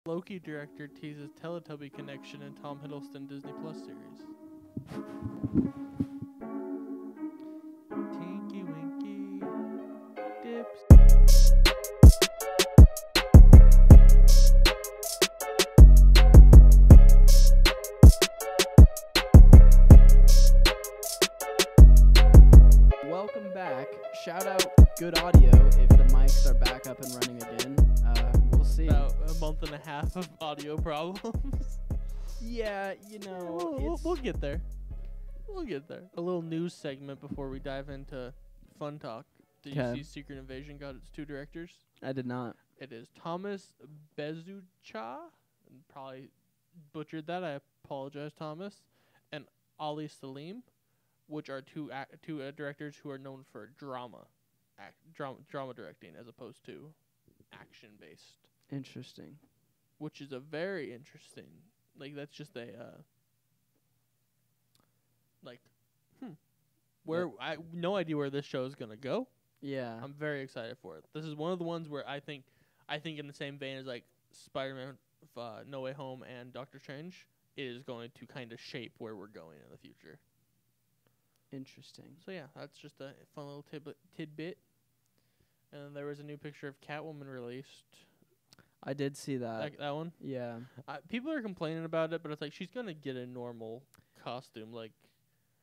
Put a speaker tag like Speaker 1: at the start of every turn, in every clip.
Speaker 1: Loki director teases Teletubby connection in Tom Hiddleston Disney Plus series. Tinky Winky dips.
Speaker 2: Welcome back. Shout out good audio if the mics are back up and running again. We'll see.
Speaker 1: About a month and a half of audio problems.
Speaker 2: Yeah, you know,
Speaker 1: We'll get there. We'll get there. A little news segment before we dive into fun talk. Did you see Secret Invasion got its two directors?
Speaker 2: I did not.
Speaker 1: It is Thomas Bezucha. Probably butchered that. I apologize, Thomas. And Ali Salim, which are two directors who are known for drama directing as opposed to action based.
Speaker 2: Interesting.
Speaker 1: Which is a very interesting. Like that's just a where I no idea where this show is gonna go.
Speaker 2: Yeah.
Speaker 1: I'm very excited for it. This is one of the ones where I think in the same vein as like Spider-Man, No Way Home, and Doctor Strange, it is going to kind of shape where we're going in the future.
Speaker 2: Interesting.
Speaker 1: So yeah, that's just a fun little tidbit. And then there was a new picture of Catwoman released.
Speaker 2: I did see that.
Speaker 1: That one?
Speaker 2: Yeah.
Speaker 1: People are complaining about it, but it's like she's gonna get a normal costume. Like,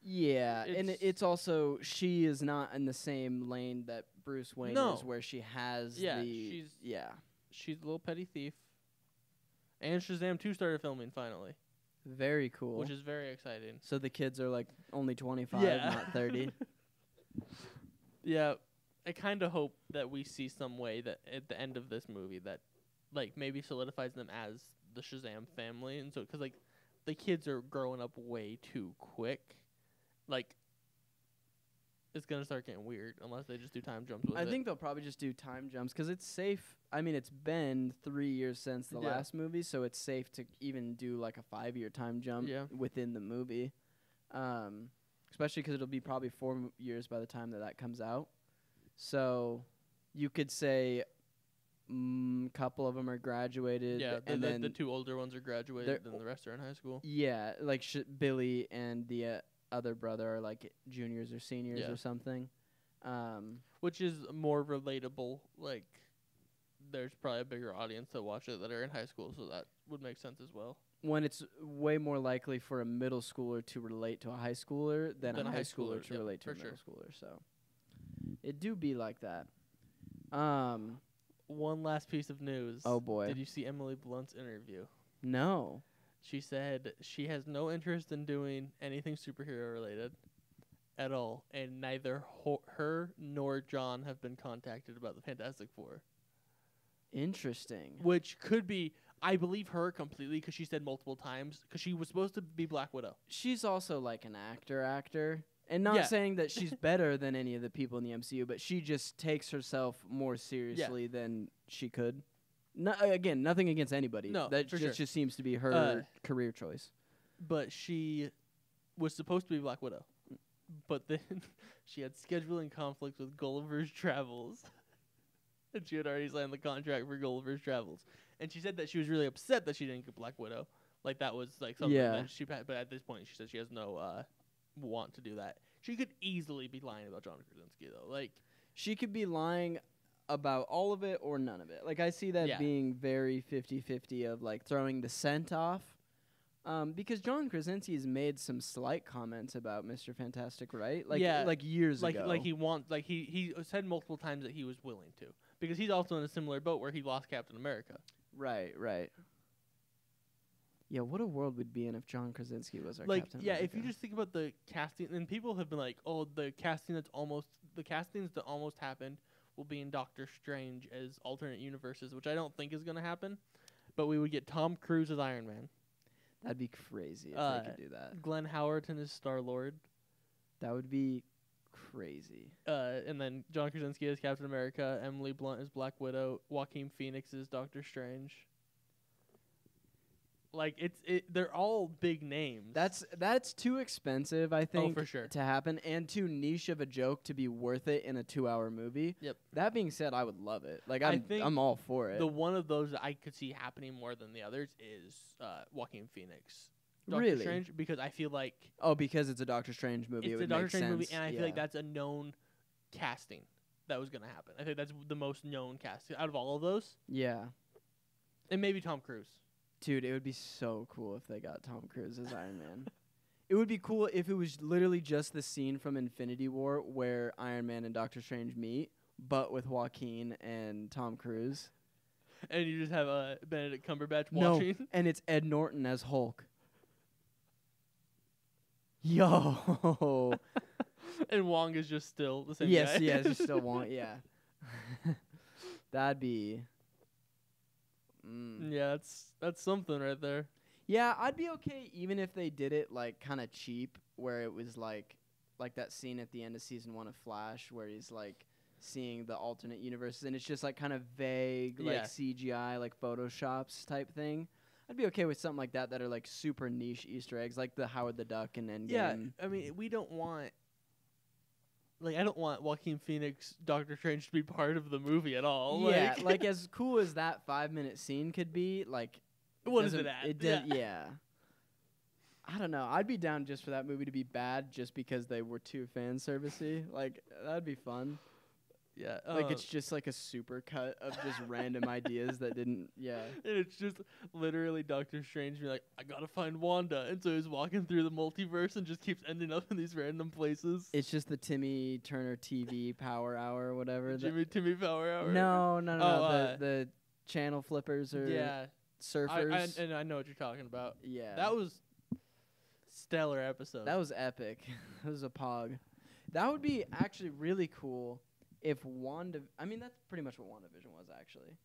Speaker 2: yeah, and it's also she is not in the same lane that Bruce Wayne is, where she has she's a
Speaker 1: little petty thief. And Shazam 2 started filming finally.
Speaker 2: Very cool.
Speaker 1: Which is very exciting.
Speaker 2: So the kids are like only 25, not 30.
Speaker 1: Yeah, I kind of hope that we see some way that at the end of this movie that like maybe solidifies them as the Shazam family, and so because like the kids are growing up way too quick, like it's gonna start getting weird unless they just do time jumps with it.
Speaker 2: I think they'll probably just do time jumps because it's safe. I mean, it's been 3 years since the last movie, so it's safe to even do like a 5-year time jump within the movie, especially because it'll be probably 4 years by the time that comes out. So you could say couple of them are graduated.
Speaker 1: Yeah,
Speaker 2: and then
Speaker 1: the two older ones are graduated, and the rest are in high school.
Speaker 2: Yeah, like Billy and the other brother are like juniors or seniors or something.
Speaker 1: Which is more relatable. Like, there's probably a bigger audience that watch it that are in high school, so that would make sense as well.
Speaker 2: When it's way more likely for a middle schooler to relate to a high schooler than a high schooler to relate to a middle schooler. So it do be like that.
Speaker 1: One last piece of news.
Speaker 2: Oh, boy.
Speaker 1: Did you see Emily Blunt's interview?
Speaker 2: No.
Speaker 1: She said she has no interest in doing anything superhero related at all, and neither her nor John have been contacted about the Fantastic Four.
Speaker 2: Interesting.
Speaker 1: Which could be, I believe her completely, because she said multiple times, because she was supposed to be Black Widow.
Speaker 2: She's also like an actor. And not saying that she's better than any of the people in the MCU, but she just takes herself more seriously than she could. Again, nothing against anybody.
Speaker 1: No,
Speaker 2: that just seems to be her career choice.
Speaker 1: But she was supposed to be Black Widow. But then she had scheduling conflicts with Gulliver's Travels. And she had already signed the contract for Gulliver's Travels. And she said that she was really upset that she didn't get Black Widow. Like, that was like something that she had. But at this point, she said she has no want to do that. She could easily be lying about John Krasinski, though. Like,
Speaker 2: she could be lying about all of it or none of it. Like, I see that being very 50-50 of, like, throwing the scent off. Because John Krasinski has made some slight comments about Mr. Fantastic, right? Like, like years ago.
Speaker 1: Like he said multiple times that he was willing to. Because he's also in a similar boat where he lost Captain America.
Speaker 2: Right. Yeah, what a world we'd be in if John Krasinski was our Captain America.
Speaker 1: If you just think about the casting, and people have been like, oh, the castings that almost happened will be in Doctor Strange as alternate universes, which I don't think is going to happen. But we would get Tom Cruise as Iron Man.
Speaker 2: That'd be crazy if they could do that.
Speaker 1: Glenn Howerton as Star-Lord.
Speaker 2: That would be crazy.
Speaker 1: And then John Krasinski as Captain America, Emily Blunt as Black Widow, Joaquin Phoenix as Doctor Strange. Like they're all big names.
Speaker 2: That's too expensive, I think,
Speaker 1: for sure.
Speaker 2: to happen, and too niche of a joke to be worth it in a 2-hour movie.
Speaker 1: Yep.
Speaker 2: That being said, I would love it. Like I'm all for it.
Speaker 1: The one of those that I could see happening more than the others is Joaquin Phoenix.
Speaker 2: Really?
Speaker 1: Strange, because I feel like
Speaker 2: because it's a Doctor Strange movie.
Speaker 1: It's
Speaker 2: it
Speaker 1: a Doctor Strange movie,
Speaker 2: sense.
Speaker 1: and I feel like that's a known casting that was gonna happen. I think that's the most known casting out of all of those.
Speaker 2: Yeah.
Speaker 1: And maybe Tom Cruise.
Speaker 2: Dude, it would be so cool if they got Tom Cruise as Iron Man. It would be cool if it was literally just the scene from Infinity War where Iron Man and Doctor Strange meet, but with Joaquin and Tom Cruise.
Speaker 1: And you just have Benedict Cumberbatch watching.
Speaker 2: No, and it's Ed Norton as Hulk. Yo.
Speaker 1: And Wong is just still the same guy.
Speaker 2: Yes, just still Wong, yeah. That'd be...
Speaker 1: Yeah, that's something right there.
Speaker 2: Yeah, I'd be okay even if they did it like kind of cheap, where it was like that scene at the end of season 1 of Flash where he's like seeing the alternate universes and it's just like kind of vague, like CGI, like Photoshops type thing. I'd be okay with something like that are like super niche Easter eggs, like the Howard the Duck and Endgame.
Speaker 1: Yeah, I mean, we don't want... Like, I don't want Joaquin Phoenix, Doctor Strange to be part of the movie at all.
Speaker 2: Yeah, like as cool as that 5-minute scene could be, like...
Speaker 1: What is it at?
Speaker 2: Yeah. I don't know. I'd be down just for that movie to be bad just because they were too fan servicey. Like, that'd be fun.
Speaker 1: Yeah.
Speaker 2: Like, it's just like a super cut of just random ideas that didn't... Yeah.
Speaker 1: And it's just literally Doctor Strange being like, I gotta find Wanda. And so he's walking through the multiverse and just keeps ending up in these random places.
Speaker 2: It's just the Timmy Turner TV Power Hour or whatever.
Speaker 1: Timmy Power Hour?
Speaker 2: No. The channel flippers or surfers.
Speaker 1: I know what you're talking about.
Speaker 2: Yeah.
Speaker 1: That was stellar episode.
Speaker 2: That was epic. That was a pog. That would be actually really cool if that's pretty much what WandaVision was, actually.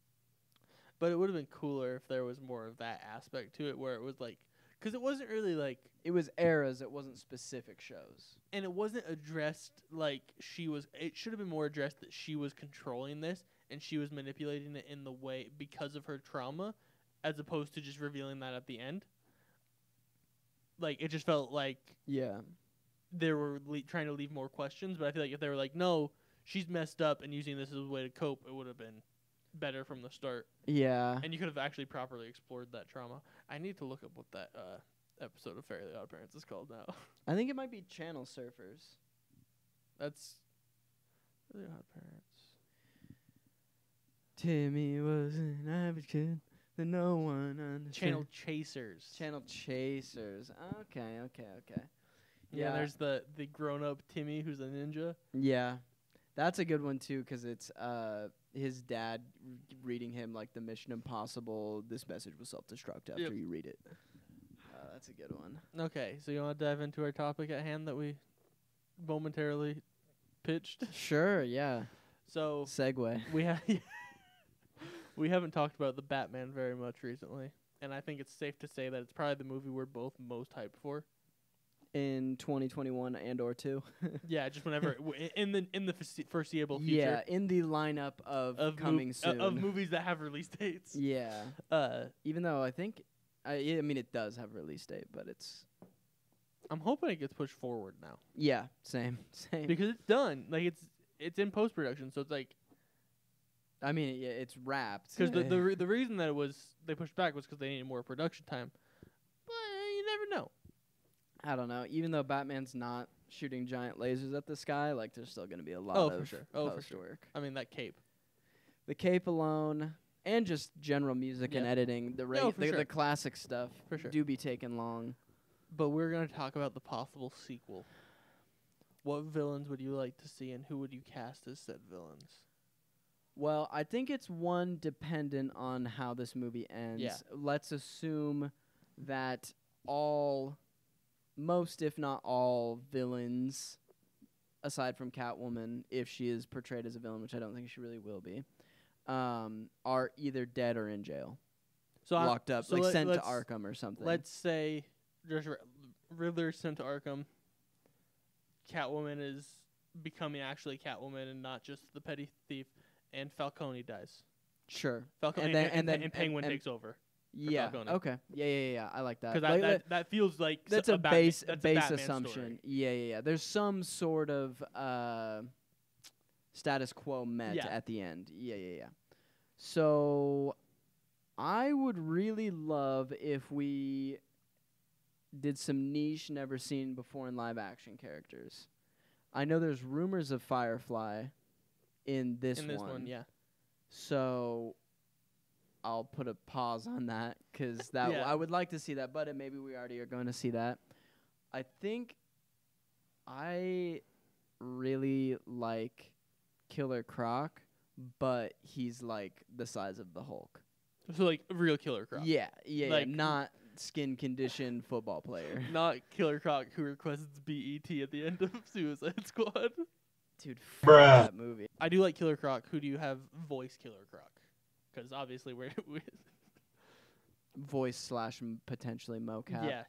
Speaker 1: But it would have been cooler if there was more of that aspect to it, where it was like... Because it wasn't really like...
Speaker 2: It was eras. It wasn't specific shows.
Speaker 1: And it wasn't addressed like she was... It should have been more addressed that she was controlling this, and she was manipulating it in the way because of her trauma, as opposed to just revealing that at the end. Like, it just felt like...
Speaker 2: Yeah.
Speaker 1: They were trying to leave more questions, but I feel like if they were like, no... She's messed up and using this as a way to cope, it would have been better from the start.
Speaker 2: Yeah.
Speaker 1: And you could have actually properly explored that trauma. I need to look up what that episode of Fairly Odd Parents is called now.
Speaker 2: I think it might be Channel Surfers.
Speaker 1: That's Fairly Odd Parents.
Speaker 2: Timmy was an average kid that no one understood.
Speaker 1: Channel Chasers.
Speaker 2: Channel Chasers. Okay.
Speaker 1: Yeah, there's the grown-up Timmy who's a ninja.
Speaker 2: Yeah. That's a good one, too, because it's his dad reading him, like, the Mission Impossible, this message will self-destruct after you read it. That's a good one.
Speaker 1: Okay, so you want to dive into our topic at hand that we momentarily pitched?
Speaker 2: Sure, yeah.
Speaker 1: So...
Speaker 2: Segue.
Speaker 1: We haven't talked about the Batman very much recently, and I think it's safe to say that it's probably the movie we're both most hyped for.
Speaker 2: In 2021 and or 2.
Speaker 1: Yeah, just whenever in the foreseeable future.
Speaker 2: Yeah, in the lineup of coming soon
Speaker 1: of movies that have release dates.
Speaker 2: Yeah. Even though I think it does have a release date, but it's...
Speaker 1: I'm hoping it gets pushed forward now.
Speaker 2: Yeah, same.
Speaker 1: Because it's done. Like it's in post production, so it's like...
Speaker 2: I mean, it's wrapped.
Speaker 1: Because the reason that they pushed back was because they needed more production time. But you never know.
Speaker 2: I don't know. Even though Batman's not shooting giant lasers at the sky, like there's still going to be a lot of
Speaker 1: for sure.
Speaker 2: work.
Speaker 1: I mean, that cape.
Speaker 2: The cape alone, and just general music and editing, the classic stuff
Speaker 1: for sure
Speaker 2: do be taking long.
Speaker 1: But we're going to talk about the possible sequel. What villains would you like to see, and who would you cast as said villains?
Speaker 2: Well, I think it's one dependent on how this movie ends.
Speaker 1: Yeah.
Speaker 2: Let's assume that most, if not all, villains, aside from Catwoman, if she is portrayed as a villain, which I don't think she really will be, are either dead or in jail. So locked up, sent to Arkham or something.
Speaker 1: Let's say Riddler sent to Arkham. Catwoman is becoming actually Catwoman and not just the petty thief, and Falcone dies.
Speaker 2: Sure.
Speaker 1: Falcone and Penguin takes over.
Speaker 2: Yeah.
Speaker 1: Falcone.
Speaker 2: Okay. Yeah. I like that.
Speaker 1: Because
Speaker 2: Like,
Speaker 1: that feels like
Speaker 2: that's
Speaker 1: a
Speaker 2: a base
Speaker 1: Batman
Speaker 2: assumption.
Speaker 1: story.
Speaker 2: Yeah. There's some sort of status quo met at the end. Yeah. So I would really love if we did some niche, never seen before in live action characters. I know there's rumors of Firefly in this one.
Speaker 1: Yeah.
Speaker 2: So I'll put a pause on that because I would like to see that, but maybe we already are going to see that. I think I really like Killer Croc, but he's like the size of the Hulk.
Speaker 1: So like a real Killer Croc.
Speaker 2: Yeah,
Speaker 1: like
Speaker 2: not skin conditioned football player.
Speaker 1: Not Killer Croc who requests BET at the end of Suicide Squad.
Speaker 2: Dude, that movie.
Speaker 1: I do like Killer Croc. Who do you have voice Killer Croc? Because obviously we're
Speaker 2: voice / potentially mocap.
Speaker 1: Yeah.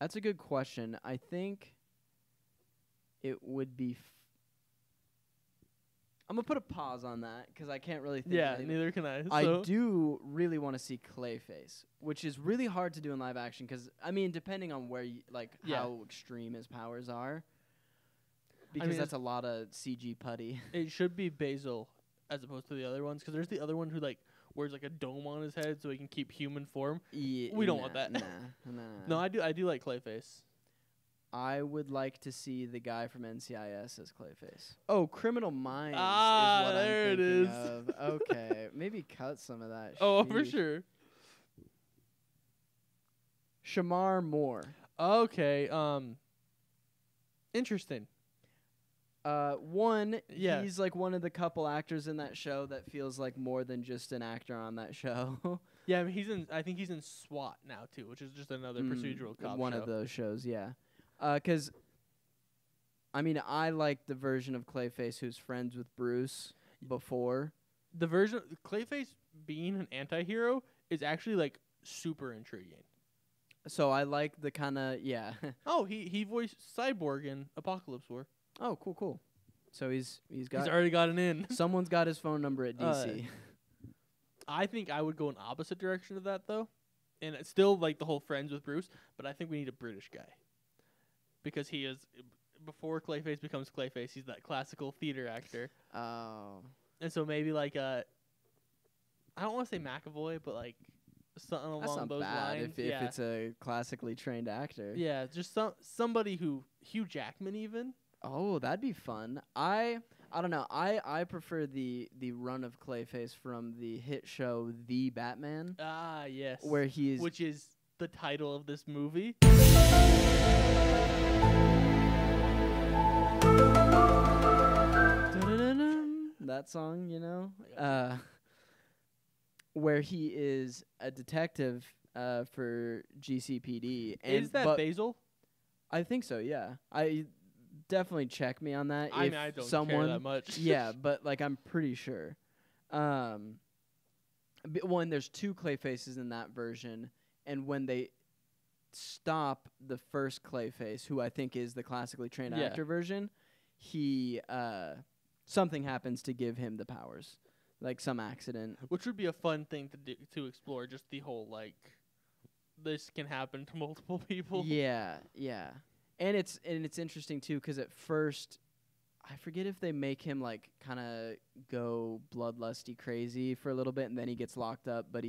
Speaker 2: That's a good question. I think it would be. I'm gonna put a pause on that because I can't really think.
Speaker 1: Yeah, neither can I.
Speaker 2: I do really want to see Clayface, which is really hard to do in live action because I mean, depending on where you how extreme his powers are, because that's a lot of CG putty. It
Speaker 1: should be Basil as opposed to the other ones because there's the other one who like wears like a dome on his head so he can keep human form.
Speaker 2: Yeah,
Speaker 1: we don't want that.
Speaker 2: Nah.
Speaker 1: No, I do like Clayface.
Speaker 2: I would like to see the guy from NCIS as Clayface. Oh, Criminal Minds is what
Speaker 1: there
Speaker 2: I'm
Speaker 1: it
Speaker 2: thinking of. Okay, maybe cut some of that.
Speaker 1: Oh, for sure.
Speaker 2: Shamar Moore.
Speaker 1: Okay, interesting.
Speaker 2: He's like one of the couple actors in that show that feels like more than just an actor on that show.
Speaker 1: Yeah, I mean, I think he's in SWAT now too, which is just another procedural cop
Speaker 2: one
Speaker 1: show.
Speaker 2: of those shows, yeah. Because, I mean, I like the version of Clayface who's friends with Bruce before.
Speaker 1: The version Clayface being an anti-hero is actually like super intriguing.
Speaker 2: So I like the kind of
Speaker 1: Oh, he voiced Cyborg in Apocalypse War.
Speaker 2: Oh, cool. So he's
Speaker 1: already got an in.
Speaker 2: Someone's got his phone number at DC.
Speaker 1: I think I would go in opposite direction of that though, and it's still like the whole friends with Bruce, but I think we need a British guy because he is before Clayface becomes Clayface. He's that classical theater actor.
Speaker 2: Oh,
Speaker 1: and so maybe like I don't want to say McAvoy, but like something along those lines.
Speaker 2: If it's a classically trained actor.
Speaker 1: Yeah, just somebody who Hugh Jackman even.
Speaker 2: Oh, that'd be fun. I don't know. I prefer the run of Clayface from the hit show The Batman.
Speaker 1: Ah, yes.
Speaker 2: Which
Speaker 1: is the title of this movie.
Speaker 2: That song, you know? Where he is a detective for GCPD.
Speaker 1: Is that Basil?
Speaker 2: I think so, yeah. Definitely check me on that.
Speaker 1: I don't care that much.
Speaker 2: Yeah, but like I'm pretty sure. One, there's two Clayfaces in that version, and when they stop the first Clayface, who I think is the classically trained actor version, he something happens to give him the powers, like some accident.
Speaker 1: Which would be a fun thing to explore. Just the whole like, this can happen to multiple people.
Speaker 2: Yeah. And it's interesting too because at first, I forget if they make him like kind of go bloodlusty crazy for a little bit and then he gets locked up, but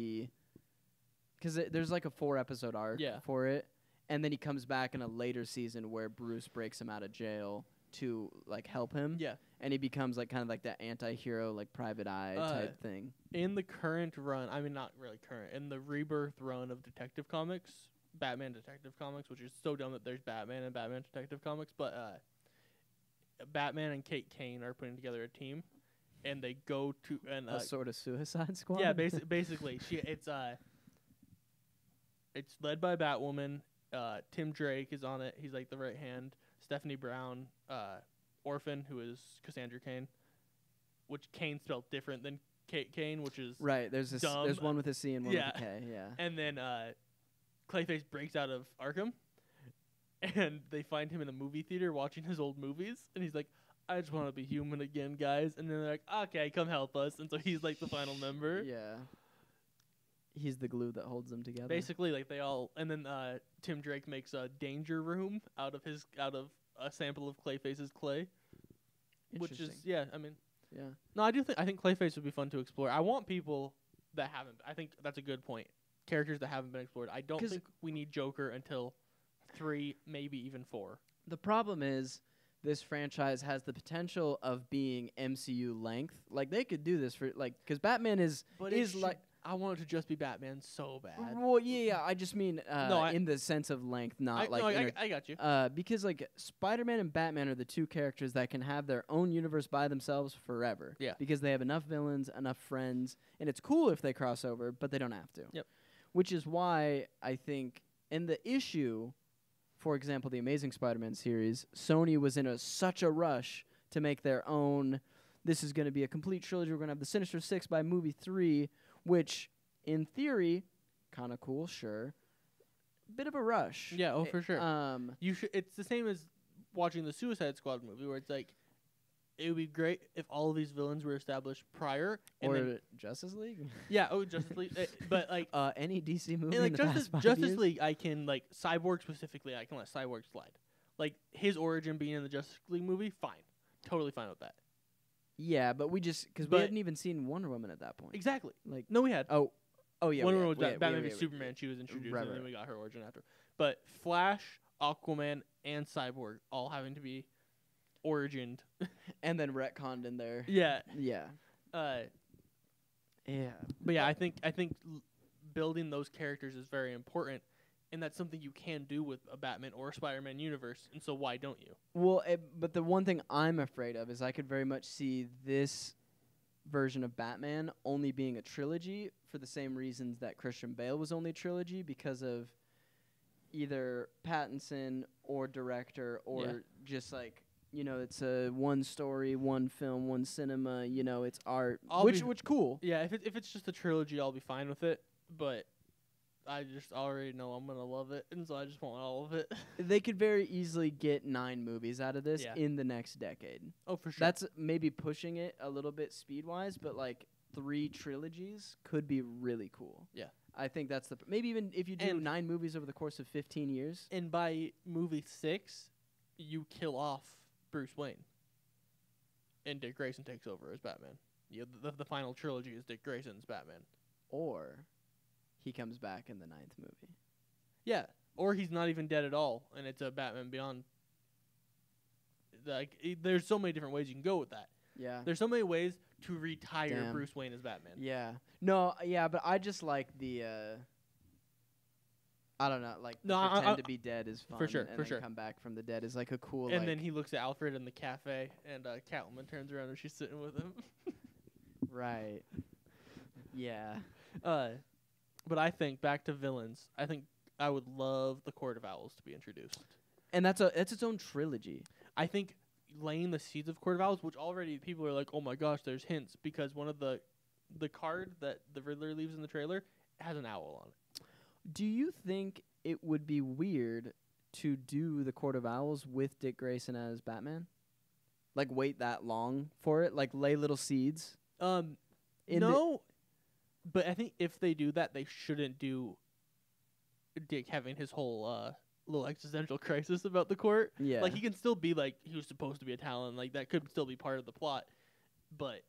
Speaker 2: because there's like a 4-episode arc for it, and then he comes back in a later season where Bruce breaks him out of jail to like help him.
Speaker 1: Yeah,
Speaker 2: and he becomes like kind of like that anti-hero like Private Eye type thing.
Speaker 1: In the current run, I mean not really current, in the Rebirth run of Detective Comics. Batman Detective Comics, which is so dumb that there's Batman and Batman Detective Comics, but Batman and Kate Kane are putting together a team, and they go to
Speaker 2: a sort of Suicide Squad.
Speaker 1: Yeah, basically, it's led by Batwoman. Tim Drake is on it. He's like the right hand. Stephanie Brown, Orphan, who is Cassandra Cain, which Kane spelled different than Kate Kane, which is
Speaker 2: right. There's
Speaker 1: dumb.
Speaker 2: There's one with a C and one with a K. Yeah,
Speaker 1: and then Clayface breaks out of Arkham, and they find him in a movie theater watching his old movies, and he's like, I just want to be human again, guys. And then they're like, okay, come help us. And so he's like the final member.
Speaker 2: Yeah. He's the glue that holds them together.
Speaker 1: Basically, like they all, and then Tim Drake makes a danger room out of a sample of Clayface's clay. Which is, yeah, I mean.
Speaker 2: Yeah.
Speaker 1: No, I think Clayface would be fun to explore. I want people that haven't. I think that's a good point. Characters that haven't been explored. I don't think we need Joker until 3, maybe even 4.
Speaker 2: The problem is this franchise has the potential of being MCU length. Like they could do this for because Batman is like.
Speaker 1: I want it to just be Batman so bad.
Speaker 2: Well, yeah. I just mean in the sense of length, not
Speaker 1: I got you.
Speaker 2: Because like Spider-Man and Batman are the two characters that can have their own universe by themselves forever.
Speaker 1: Yeah.
Speaker 2: Because they have enough villains, enough friends, and it's cool if they cross over, but they don't have to.
Speaker 1: Yep.
Speaker 2: Which is why I think in the issue, for example, the Amazing Spider-Man series, Sony was in such a rush to make their own. This is going to be a complete trilogy. We're going to have the Sinister Six by movie 3. Which, in theory, kind of cool, sure. Bit of a rush.
Speaker 1: Yeah, for sure. It's the same as watching the Suicide Squad movie, where it's like, it would be great if all of these villains were established prior.
Speaker 2: Or Justice League.
Speaker 1: Yeah, Justice League. But like
Speaker 2: any DC movie.
Speaker 1: Like
Speaker 2: in the past 5
Speaker 1: Justice
Speaker 2: years?
Speaker 1: League, I can like Cyborg specifically. I can let Cyborg slide. Like his origin being in the Justice League movie, fine, totally fine with that.
Speaker 2: Yeah, but we hadn't even seen Wonder Woman at that point.
Speaker 1: Exactly.
Speaker 2: Like
Speaker 1: no, we had.
Speaker 2: Oh yeah.
Speaker 1: Wonder Woman was Batman v Superman. She was introduced, and then we got her origin after. But Flash, Aquaman, and Cyborg all having to be origined,
Speaker 2: and then retconned in there.
Speaker 1: Yeah.
Speaker 2: Yeah. Yeah.
Speaker 1: But yeah, I think building those characters is very important. And that's something you can do with a Batman or a Spider-Man universe, and so why don't you?
Speaker 2: Well, but the one thing I'm afraid of is I could very much see this version of Batman only being a trilogy for the same reasons that Christian Bale was only a trilogy, because of either Pattinson or director or just like, it's a one story, one film, one cinema, it's art, which cool.
Speaker 1: Yeah, if it's just a trilogy, I'll be fine with it, but I just already know I'm going to love it, and so I just want all of it.
Speaker 2: They could very easily get 9 movies out of this in the next decade.
Speaker 1: Oh, for sure.
Speaker 2: That's maybe pushing it a little bit speed-wise, but, 3 trilogies could be really cool.
Speaker 1: Yeah.
Speaker 2: I think that's maybe even if you do 9 movies over the course of 15 years.
Speaker 1: And by movie 6, you kill off Bruce Wayne. And Dick Grayson takes over as Batman. Yeah, the final trilogy is Dick Grayson's Batman.
Speaker 2: Or he comes back in the 9th movie.
Speaker 1: Yeah, or he's not even dead at all, and it's a Batman Beyond. There's so many different ways you can go with that.
Speaker 2: Yeah.
Speaker 1: There's so many ways to retire Bruce Wayne as Batman.
Speaker 2: Yeah. No, yeah, but I just like the I don't know, pretend to be dead is fun.
Speaker 1: For sure,
Speaker 2: and then come back from the dead is a cool.
Speaker 1: And then he looks at Alfred in the cafe, and Catwoman turns around and she's sitting with him.
Speaker 2: Right. Yeah.
Speaker 1: But I think, back to villains, I think I would love the Court of Owls to be introduced.
Speaker 2: And that's its own trilogy.
Speaker 1: I think laying the seeds of Court of Owls, which already people are like, oh my gosh, there's hints, because one of the card that the Riddler leaves in the trailer has an owl on it.
Speaker 2: Do you think it would be weird to do the Court of Owls with Dick Grayson as Batman? Wait that long for it? Lay little seeds?
Speaker 1: No. But I think if they do that, they shouldn't do Dick having his whole little existential crisis about the court.
Speaker 2: Yeah.
Speaker 1: He can still be he was supposed to be a Talon. That could still be part of the plot. But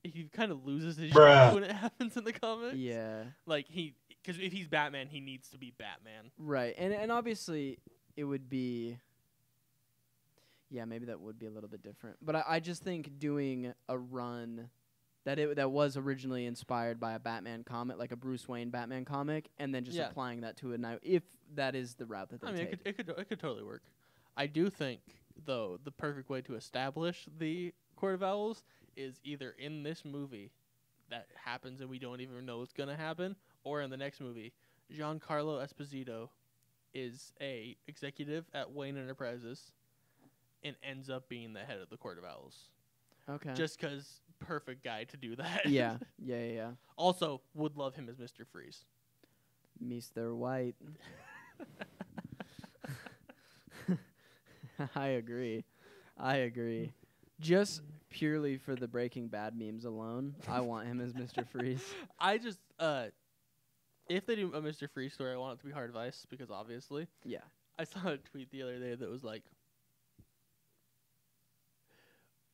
Speaker 1: he kind of loses his shit when it happens in the comics.
Speaker 2: Yeah.
Speaker 1: Because if he's Batman, he needs to be Batman.
Speaker 2: Right. And obviously it would be... Yeah, maybe that would be a little bit different. But I just think doing a run... That was originally inspired by a Batman comic, like a Bruce Wayne Batman comic, and then just applying that to it now, if that is the route that they take.
Speaker 1: It could totally work. I do think, though, the perfect way to establish the Court of Owls is either in this movie that happens and we don't even know what's going to happen, or in the next movie, Giancarlo Esposito is a executive at Wayne Enterprises and ends up being the head of the Court of Owls.
Speaker 2: Okay.
Speaker 1: Just because perfect guy to do that.
Speaker 2: Yeah.
Speaker 1: Also, would love him as Mr. Freeze.
Speaker 2: Mr. White. I agree. Just purely for the Breaking Bad memes alone, I want him as Mr. Freeze.
Speaker 1: I just if they do a Mr. Freeze story, I want it to be Hard Advice because obviously.
Speaker 2: Yeah.
Speaker 1: I saw a tweet the other day that was like,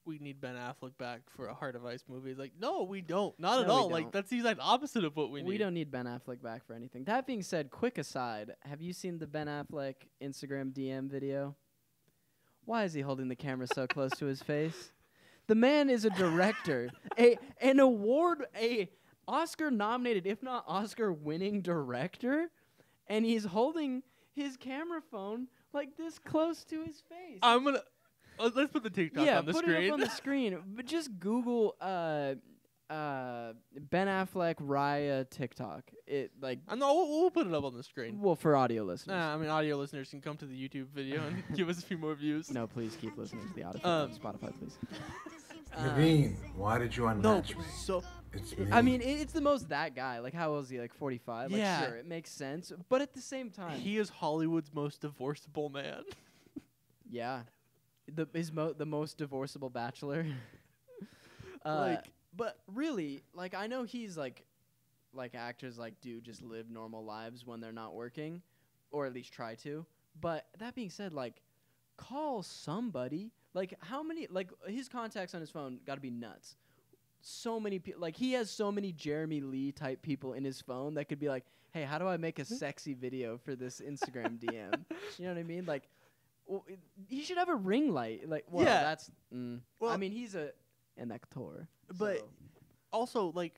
Speaker 1: we need Ben Affleck back for a Hard Advice movie. It's like, no, we don't. Not at all. Like, that's the exact opposite of what we need.
Speaker 2: We don't need Ben Affleck back for anything. That being said, quick aside, have you seen the Ben Affleck Instagram DM video? Why is he holding the camera so close to his face? The man is a director, an Oscar-nominated, if not Oscar-winning director, and he's holding his camera phone like this close to his face.
Speaker 1: I'm gonna let's put the TikTok on the screen.
Speaker 2: Yeah, put it up on the screen. But just Google Ben Affleck Raya TikTok.
Speaker 1: No, we'll put it up on the screen.
Speaker 2: Well, for audio listeners.
Speaker 1: I mean, audio listeners can come to the YouTube video and give us a few more views.
Speaker 2: No, please keep listening to the audio. Spotify, please.
Speaker 3: Naveen, why did you unmatch me?
Speaker 1: So
Speaker 3: it's me.
Speaker 2: I mean, it's the most that guy. Like, how old is he? Like 45?
Speaker 1: Yeah.
Speaker 2: Like, sure, it makes sense. But at the same time,
Speaker 1: he is Hollywood's most divorceable man.
Speaker 2: Yeah, the most divorceable bachelor. But really, like, I know he's like actors like do just live normal lives when they're not working, or at least try to. But that being said, like, call somebody. Like, how many, like, his contacts on his phone got to be nuts. So many people, like, he has so many Jeremy Lee type people in his phone that could be like, hey, how do I make a sexy video for this Instagram DM? You know what I mean? Like, he should have a ring light. Like, well,
Speaker 1: yeah.
Speaker 2: That's, I mean, he's an actor.
Speaker 1: But also, like,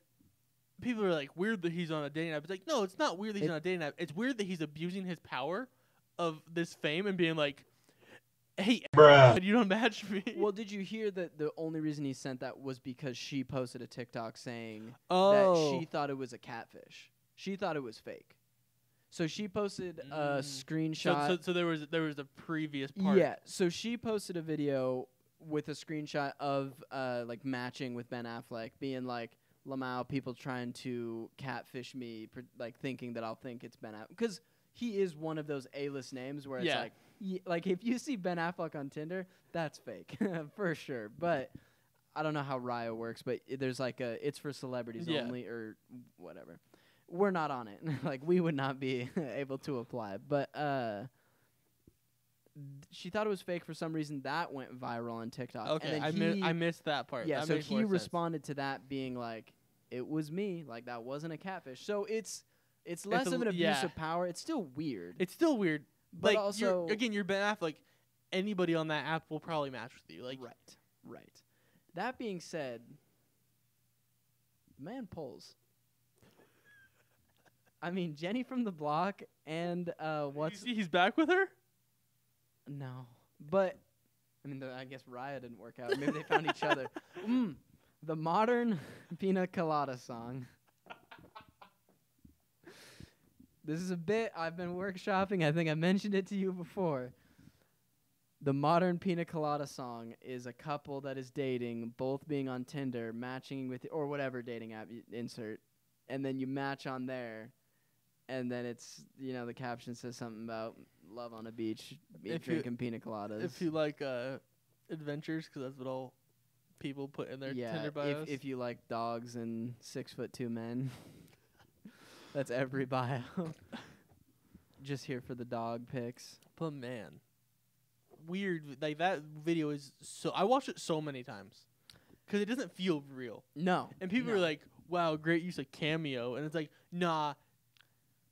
Speaker 1: people are like, weird that he's on a dating app. It's like, no, it's not weird that he's on a dating app. It's weird that he's abusing his power of this fame and being like, hey, bruh, you don't match me.
Speaker 2: Well, did you hear that the only reason he sent that was because she posted a TikTok saying that she thought it was a catfish. She thought it was fake. So she posted a screenshot.
Speaker 1: So there was a previous part.
Speaker 2: Yeah. So she posted a video with a screenshot of like matching with Ben Affleck, being like, Lamau, people trying to catfish me, like thinking that I'll think it's Ben Affleck, because he is one of those A-list names where it's like if you see Ben Affleck on Tinder, that's fake for sure. But I don't know how Raya works, but there's like it's for celebrities only or whatever. We're not on it. Like, we would not be able to apply. But she thought it was fake for some reason. That went viral on TikTok.
Speaker 1: Okay,
Speaker 2: and then
Speaker 1: I missed that part.
Speaker 2: Yeah,
Speaker 1: that
Speaker 2: so
Speaker 1: makes
Speaker 2: he
Speaker 1: more sense.
Speaker 2: responded to that being like, it was me. Like, that wasn't a catfish. So it's less of an abuse of power. It's still weird.
Speaker 1: It's still weird.
Speaker 2: But
Speaker 1: like,
Speaker 2: also,
Speaker 1: you're Ben Affleck. Anybody on that app will probably match with you. Like,
Speaker 2: right. That being said, man pulls. I mean, Jenny from the Block and what's...
Speaker 1: You see he's back with her?
Speaker 2: No. But, I mean, I guess Raya didn't work out. Maybe they found each other. The modern Pina Colada song. This is a bit I've been workshopping. I think I mentioned it to you before. The modern Pina Colada song is a couple that is dating, both being on Tinder, matching with, or whatever dating app you insert, and then you match on there, and then it's, the caption says something about love on a beach, drinking pina coladas.
Speaker 1: If you like adventures, because that's what all people put in their Tinder bios.
Speaker 2: If you like dogs and 6'2" men. That's every bio. Just here for the dog pics.
Speaker 1: But man, weird. Like, that video is so... I watched it so many times because it doesn't feel real.
Speaker 2: No.
Speaker 1: And people are like, wow, great use of Cameo. And it's like, nah,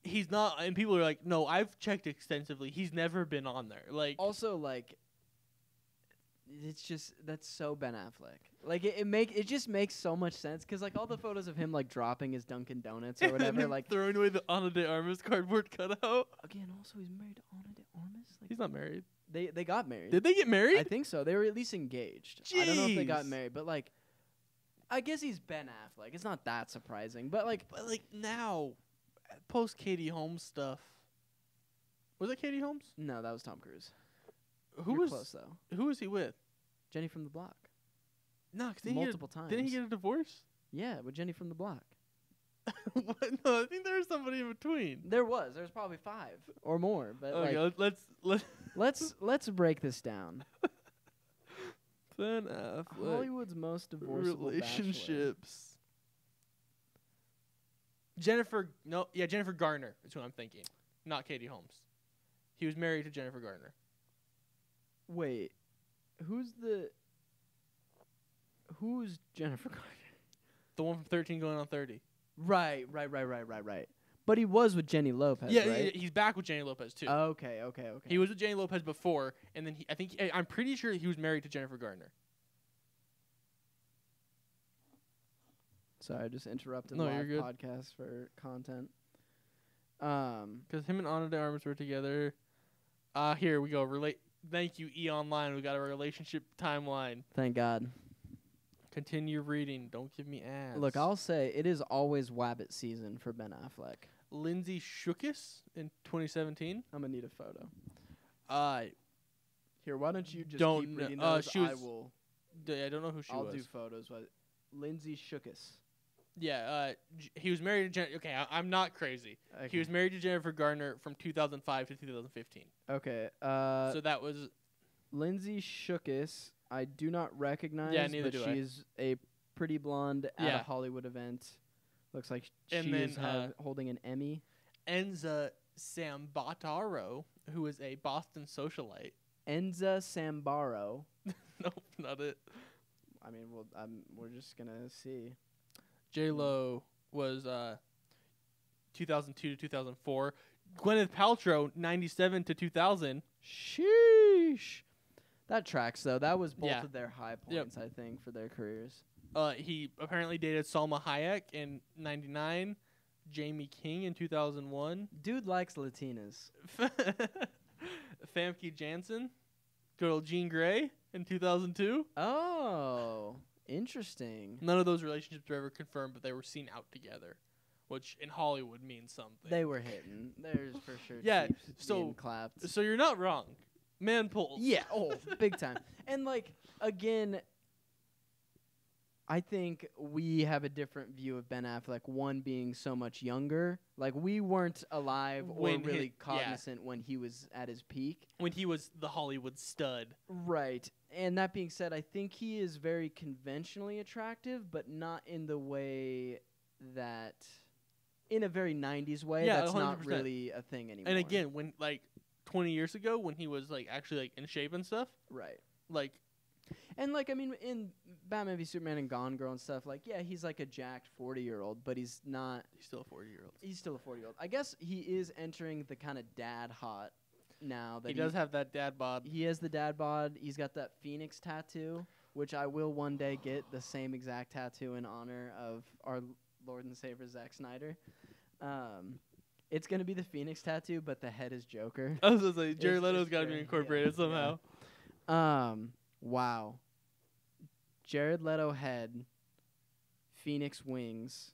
Speaker 1: he's not. And people are like, no, I've checked extensively. He's never been on there. Like,
Speaker 2: also, like, it's just, that's so Ben Affleck. Like, it just makes so much sense because, like, all the photos of him, like, dropping his Dunkin' Donuts or whatever, like
Speaker 1: throwing away the Ana de Armas cardboard cutout.
Speaker 2: Again, also he's married to Ana de Armas. Like,
Speaker 1: he's not married.
Speaker 2: They got married.
Speaker 1: Did they get married?
Speaker 2: I think so. They were at least engaged.
Speaker 1: Jeez.
Speaker 2: I don't know if they got married, but like, I guess he's Ben Affleck. It's not that surprising, but like
Speaker 1: now, post Katie Holmes stuff. Was it Katie Holmes?
Speaker 2: No, that was Tom Cruise.
Speaker 1: Who
Speaker 2: You're
Speaker 1: was
Speaker 2: close though?
Speaker 1: Who was he with?
Speaker 2: Jenny from the Block.
Speaker 1: No, cause
Speaker 2: multiple times.
Speaker 1: Didn't he get a divorce?
Speaker 2: Yeah, with Jenny from the Block.
Speaker 1: What? No, I think there was somebody in between.
Speaker 2: There was probably 5 or more. But
Speaker 1: okay,
Speaker 2: like,
Speaker 1: let's
Speaker 2: let's break this down.
Speaker 1: Ben Affleck.
Speaker 2: Hollywood's most divorceable
Speaker 1: relationships. Jennifer Garner is who I'm thinking, not Katie Holmes. He was married to Jennifer Garner.
Speaker 2: Wait, who's Jennifer Garner?
Speaker 1: The one from 13 going on 30.
Speaker 2: Right. But he was with Jenny Lopez, right?
Speaker 1: Yeah, he's back with Jenny Lopez too.
Speaker 2: Okay.
Speaker 1: He was with Jenny Lopez before, and then I'm pretty sure he was married to Jennifer Garner.
Speaker 2: Sorry, I just interrupted
Speaker 1: No,
Speaker 2: live
Speaker 1: you're good.
Speaker 2: podcast for content.
Speaker 1: Because him and Ana de Armas were together. Here we go. Thank you, E-Online. We got a relationship timeline.
Speaker 2: Thank God.
Speaker 1: Continue reading. Don't give me ads.
Speaker 2: Look, I'll say it is always Wabbit season for Ben Affleck.
Speaker 1: Lindsay Shookus in 2017.
Speaker 2: I'm gonna need a photo. Here, why don't you just keep reading those? I will.
Speaker 1: I don't know who she was.
Speaker 2: I'll do photos. But Lindsay Shookus.
Speaker 1: Yeah, he was married to Okay, I'm not crazy.
Speaker 2: Okay.
Speaker 1: He was married to Jennifer Garner from 2005 to 2015.
Speaker 2: Okay.
Speaker 1: So that was
Speaker 2: Lindsay Shookus. I do not recognize.
Speaker 1: Yeah, neither
Speaker 2: but
Speaker 1: do
Speaker 2: she
Speaker 1: I.
Speaker 2: is a pretty blonde at a Hollywood event. Looks like she is holding an Emmy.
Speaker 1: Enza Sambataro, who is a Boston socialite.
Speaker 2: Enza Sambaro.
Speaker 1: Nope, not it.
Speaker 2: I mean, we're just gonna see.
Speaker 1: J-Lo was 2002 to 2004. Gwyneth Paltrow 97 to 2000.
Speaker 2: Sheesh. That tracks though. That was both of their high points, I think, for their careers.
Speaker 1: He apparently dated Salma Hayek in 99, Jamie King in 2001.
Speaker 2: Dude likes Latinas.
Speaker 1: Famke Janssen, good old Jean Grey in 2002.
Speaker 2: Oh, interesting.
Speaker 1: None of those relationships were ever confirmed, but they were seen out together, which in Hollywood means something.
Speaker 2: They were hitting. There's for sure.
Speaker 1: Yeah,
Speaker 2: so clapped.
Speaker 1: So you're not wrong. Man pulls.
Speaker 2: Yeah, big time. And like again, I think we have a different view of Ben Affleck. One being so much younger. Like we weren't alive or really cognizant when he was at his peak.
Speaker 1: When he was the Hollywood stud.
Speaker 2: Right. And that being said, I think he is very conventionally attractive, but not in the way that, in a very 90s way.
Speaker 1: Yeah,
Speaker 2: that's
Speaker 1: 100%.
Speaker 2: not really a thing anymore.
Speaker 1: And again, when 20 years ago, when he was actually in shape and stuff.
Speaker 2: Right.
Speaker 1: And
Speaker 2: I mean, in Batman v Superman and Gone Girl and stuff, he's like a jacked 40-year-old, but he's not.
Speaker 1: He's still a 40-year-old.
Speaker 2: He's still a 40-year-old. I guess he is entering the kind of dad hot now. That
Speaker 1: he does have that dad bod.
Speaker 2: He has the dad bod. He's got that Phoenix tattoo, which I will one day get the same exact tattoo in honor of our Lord and Savior Zack Snyder. It's going to be the Phoenix tattoo, but the head is Joker.
Speaker 1: I was going to say, Jared Leto's got to be incorporated somehow.
Speaker 2: Yeah. Wow. Jared Leto head, Phoenix wings,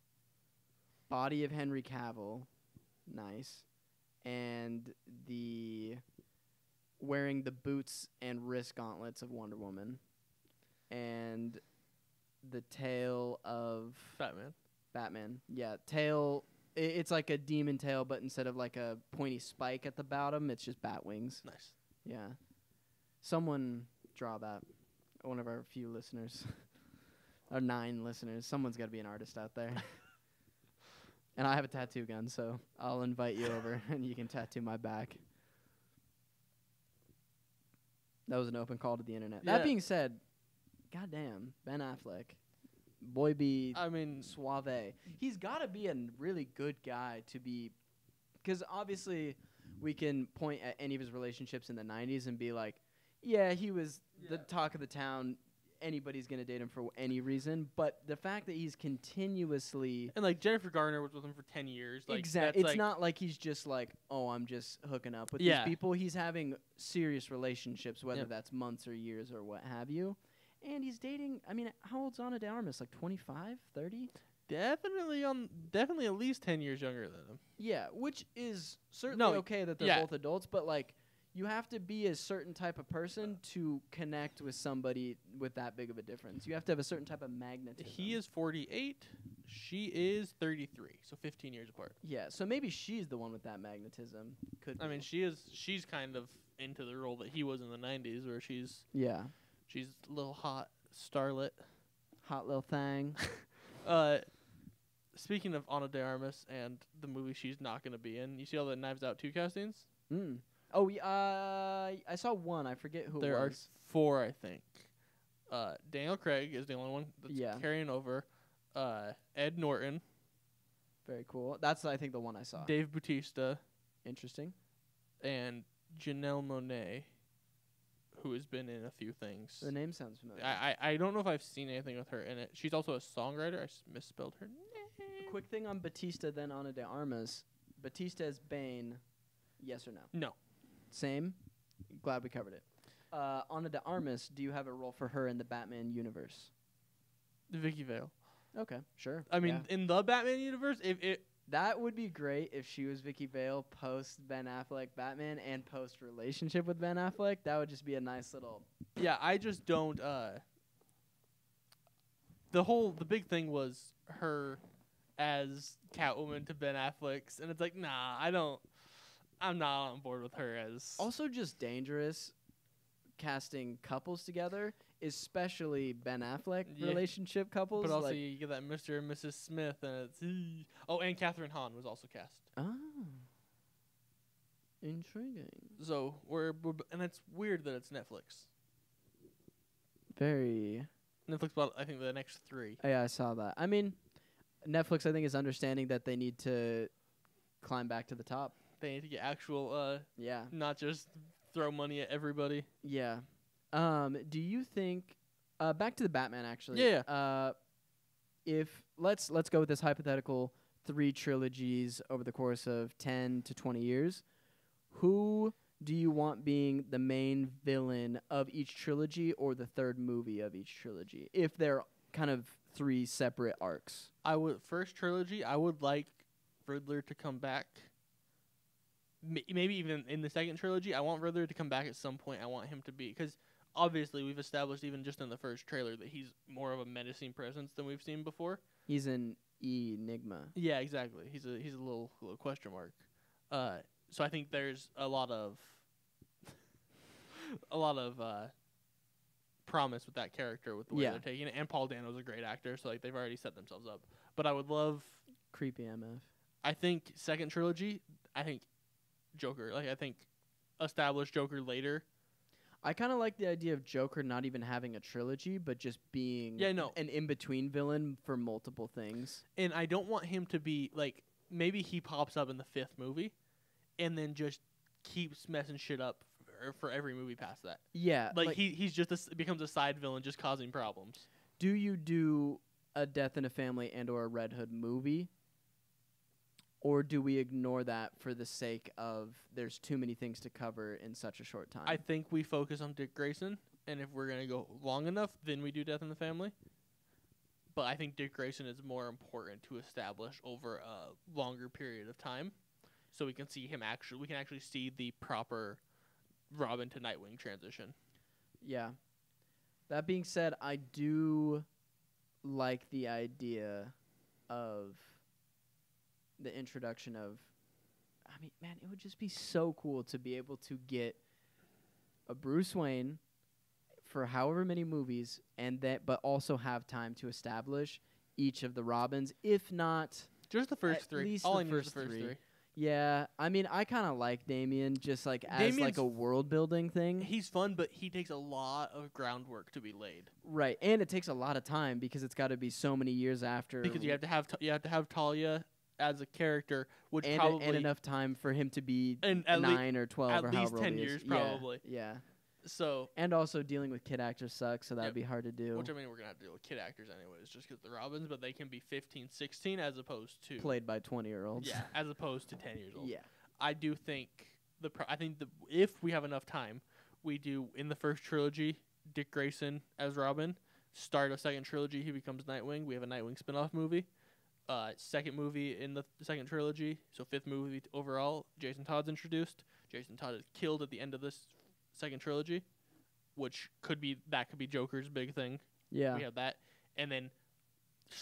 Speaker 2: body of Henry Cavill, nice, and the wearing the boots and wrist gauntlets of Wonder Woman, and the tail of Batman. Yeah, tail. It's like a demon tail, but instead of like a pointy spike at the bottom, it's just bat wings.
Speaker 1: Nice.
Speaker 2: Yeah. Someone draw that. One of our few listeners. Our 9 listeners. Someone's got to be an artist out there. And I have a tattoo gun, so I'll invite you over and you can tattoo my back. That was an open call to the internet.
Speaker 1: Yeah.
Speaker 2: That being said, goddamn, Ben Affleck. Boy be suave. He's got to be a really good guy to be, because obviously we can point at any of his relationships in the 90s and be like, yeah, he was the talk of the town. Anybody's going to date him for any reason. But the fact that he's continuously...
Speaker 1: And, Jennifer Garner was with him for 10 years.
Speaker 2: Exactly. It's not like he's just I'm just hooking up with these people. He's having serious relationships, whether that's months or years or what have you. And he's dating... I mean, how old's Ana de Armas? 25, 30?
Speaker 1: Definitely at least 10 years younger than him.
Speaker 2: Yeah, which is certainly okay that they're both adults, but, you have to be a certain type of person to connect with somebody with that big of a difference. You have to have a certain type of magnetism.
Speaker 1: He is 48. She is 33. So 15 years apart.
Speaker 2: Yeah, so maybe she's the one with that magnetism. Could
Speaker 1: I mean, she's kind of into the role that he was in the 90s where she's...
Speaker 2: Yeah.
Speaker 1: She's a little hot starlet.
Speaker 2: Hot little thing.
Speaker 1: Speaking of Ana de Armas and the movie she's not going to be in, you see all the Knives Out 2 castings?
Speaker 2: Mm. Oh, I saw one. I forget who
Speaker 1: there
Speaker 2: it was.
Speaker 1: There are 4, I think. Daniel Craig is the only one that's carrying over. Ed Norton.
Speaker 2: Very cool. That's, I think, the one I saw.
Speaker 1: Dave Bautista.
Speaker 2: Interesting.
Speaker 1: And Janelle Monáe, who has been in a few things.
Speaker 2: The name sounds familiar.
Speaker 1: I don't know if I've seen anything with her in it. She's also a songwriter. I misspelled her name.
Speaker 2: Quick thing on Bautista, then Ana de Armas. Bautista as Bane, yes or no?
Speaker 1: No.
Speaker 2: Same? Glad we covered it. Ana de Armas, do you have a role for her in the Batman universe?
Speaker 1: Vicky Vale.
Speaker 2: Okay, sure.
Speaker 1: I mean, in the Batman universe, if it...
Speaker 2: That would be great if she was Vicky Vale post Ben Affleck Batman and post relationship with Ben Affleck. That would just be a nice little...
Speaker 1: Yeah, I just don't... The big thing was her as Catwoman to Ben Affleck's, and it's like, nah, I'm not on board with her as...
Speaker 2: Also just dangerous casting couples together, especially Ben Affleck relationship couples.
Speaker 1: But also you get that Mr. and Mrs. Smith, and it's... Oh, and Catherine Hahn was also cast.
Speaker 2: Oh. Intriguing.
Speaker 1: So, and it's weird that it's Netflix.
Speaker 2: Very...
Speaker 1: Netflix bought, I think, the next 3.
Speaker 2: Yeah, I saw that. I mean, Netflix, I think, is understanding that they need to climb back to the top.
Speaker 1: They need to get actual, not just throw money at everybody.
Speaker 2: Yeah. Do you think, back to the Batman, actually.
Speaker 1: Yeah.
Speaker 2: If, let's go with this hypothetical 3 trilogies over the course of 10 to 20 years. Who do you want being the main villain of each trilogy or the third movie of each trilogy? If they're kind of 3 separate arcs.
Speaker 1: First trilogy, I would like Riddler to come back. Maybe even in the second trilogy, I want Riddler to come back at some point. I want him to be, because obviously we've established even just in the first trailer that he's more of a menacing presence than we've seen before.
Speaker 2: He's an enigma.
Speaker 1: Yeah, exactly. He's a little question mark. So I think there's a lot of promise with that character with the way they're taking it. And Paul Dano's a great actor, so like they've already set themselves up. But I would love
Speaker 2: creepy MF.
Speaker 1: I think second trilogy, I think Joker. Like I think establish Joker later.
Speaker 2: I kind of like the idea of Joker not even having a trilogy, but just being an in-between villain for multiple things.
Speaker 1: And I don't want him to be like, maybe he pops up in the 5th movie and then just keeps messing shit up for every movie past that.
Speaker 2: Yeah.
Speaker 1: Like he's just becomes a side villain just causing problems.
Speaker 2: Do you do a Death in a Family and or a Red Hood movie? Or do we ignore that for the sake of there's too many things to cover in such a short time?
Speaker 1: I think we focus on Dick Grayson, and if we're going to go long enough, then we do Death in the Family. But I think Dick Grayson is more important to establish over a longer period of time, so we can see him we can actually see the proper Robin to Nightwing transition.
Speaker 2: Yeah. That being said, I do like the idea of the introduction of, I mean, man, it would just be so cool to be able to get a Bruce Wayne for however many movies, but also have time to establish each of the Robins, if not
Speaker 1: just the first 3.
Speaker 2: Least
Speaker 1: all
Speaker 2: the first 3. Yeah, I mean, I kind of like Damian just like as like a world building thing.
Speaker 1: He's fun, but he takes a lot of groundwork to be laid.
Speaker 2: Right, and it takes a lot of time because it's got to be so many years after.
Speaker 1: Because you have to have Talia as a character, which
Speaker 2: and
Speaker 1: probably
Speaker 2: and enough time for him to be 9 or 12
Speaker 1: at
Speaker 2: or
Speaker 1: least
Speaker 2: however
Speaker 1: 10 years probably.
Speaker 2: Yeah.
Speaker 1: So
Speaker 2: and also dealing with kid actors sucks, so that'd be hard to do.
Speaker 1: Which I mean, we're gonna have to deal with kid actors anyways, just because the Robins, but they can be 15, 16 as opposed to
Speaker 2: played by 20-year-olds.
Speaker 1: Yeah, as opposed to 10 years old.
Speaker 2: Yeah,
Speaker 1: I do think if we have enough time, we do in the first trilogy Dick Grayson as Robin. Start a second trilogy, he becomes Nightwing. We have a Nightwing spinoff movie. Second movie in the second trilogy, so 5th movie overall. Jason Todd's introduced. Jason Todd is killed at the end of this second trilogy, which could be Joker's big thing.
Speaker 2: Yeah,
Speaker 1: we have that, and then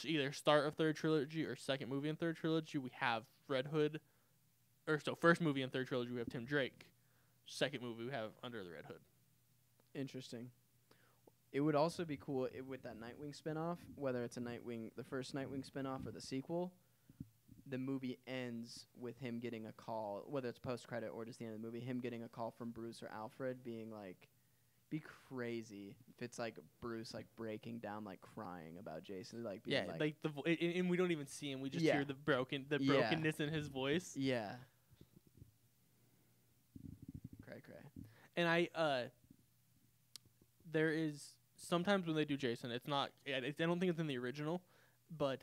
Speaker 1: either start of third trilogy or second movie in third trilogy. We have Red Hood, first movie in third trilogy we have Tim Drake. Second movie we have Under the Red Hood.
Speaker 2: Interesting. It would also be cool with that Nightwing spinoff, whether it's the first Nightwing spinoff or the sequel. The movie ends with him getting a call, whether it's post-credit or just the end of the movie, him getting a call from Bruce or Alfred being like, be crazy if it's like Bruce like breaking down, like crying about Jason, like being
Speaker 1: like the and we don't even see him, we just hear the brokenness in his voice.
Speaker 2: Yeah. Cray.
Speaker 1: And there is sometimes when they do Jason, it's not. I don't think it's in the original, but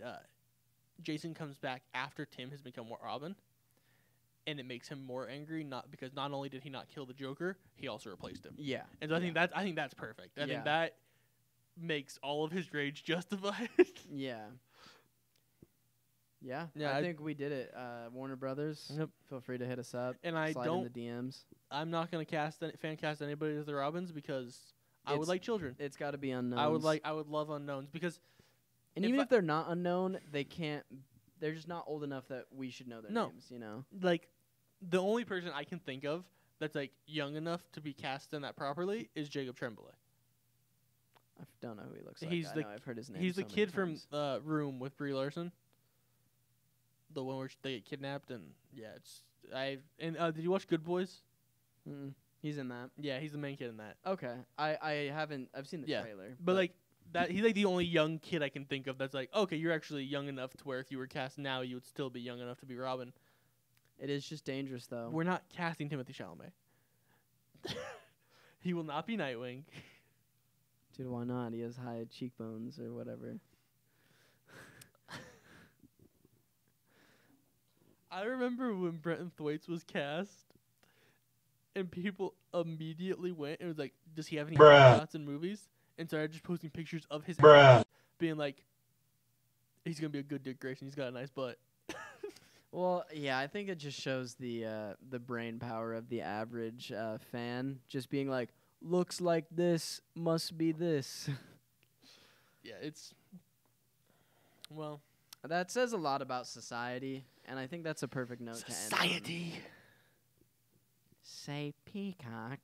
Speaker 1: Jason comes back after Tim has become Robin, and it makes him more angry. Not because not only did he not kill the Joker, he also replaced him.
Speaker 2: Yeah,
Speaker 1: and so I think that's perfect. I think that makes all of his rage justified.
Speaker 2: Yeah. I think we did it. Warner Brothers.
Speaker 1: Yep.
Speaker 2: Feel free to hit us up.
Speaker 1: And I
Speaker 2: slide
Speaker 1: don't.
Speaker 2: in the DMs.
Speaker 1: I'm not gonna fan cast anybody as the Robins because I would like children.
Speaker 2: It's got to be unknowns.
Speaker 1: I would love unknowns because.
Speaker 2: And even if they're not unknown, they can't. They're just not old enough that we should know their names. You know,
Speaker 1: like the only person I can think of that's like young enough to be cast in that properly is Jacob Tremblay.
Speaker 2: I don't know who he looks like. I've heard his name.
Speaker 1: He's the kid from Room with Brie Larson. The one where they get kidnapped and did you watch Good Boys?
Speaker 2: Mm-mm. He's in that.
Speaker 1: Yeah, he's the main kid in that.
Speaker 2: Okay, I haven't. I've seen the trailer,
Speaker 1: but like. That he's like the only young kid I can think of that's like, okay, you're actually young enough to where if you were cast now, you would still be young enough to be Robin.
Speaker 2: It is just dangerous, though.
Speaker 1: We're not casting Timothée Chalamet. He will not be Nightwing.
Speaker 2: Dude, why not? He has high cheekbones or whatever.
Speaker 1: I remember when Brenton Thwaites was cast, and people immediately went and was like, does he have any shots in movies? And started just posting pictures of his ass, being like, he's going to be a good Dick Grayson. He's got a nice butt.
Speaker 2: Well, yeah, I think it just shows the brain power of the average fan. Just being like, looks like this, must be this.
Speaker 1: Yeah, it's... Well...
Speaker 2: That says a lot about society, and I think that's a perfect note to end on.
Speaker 1: Society!
Speaker 2: Say peacock.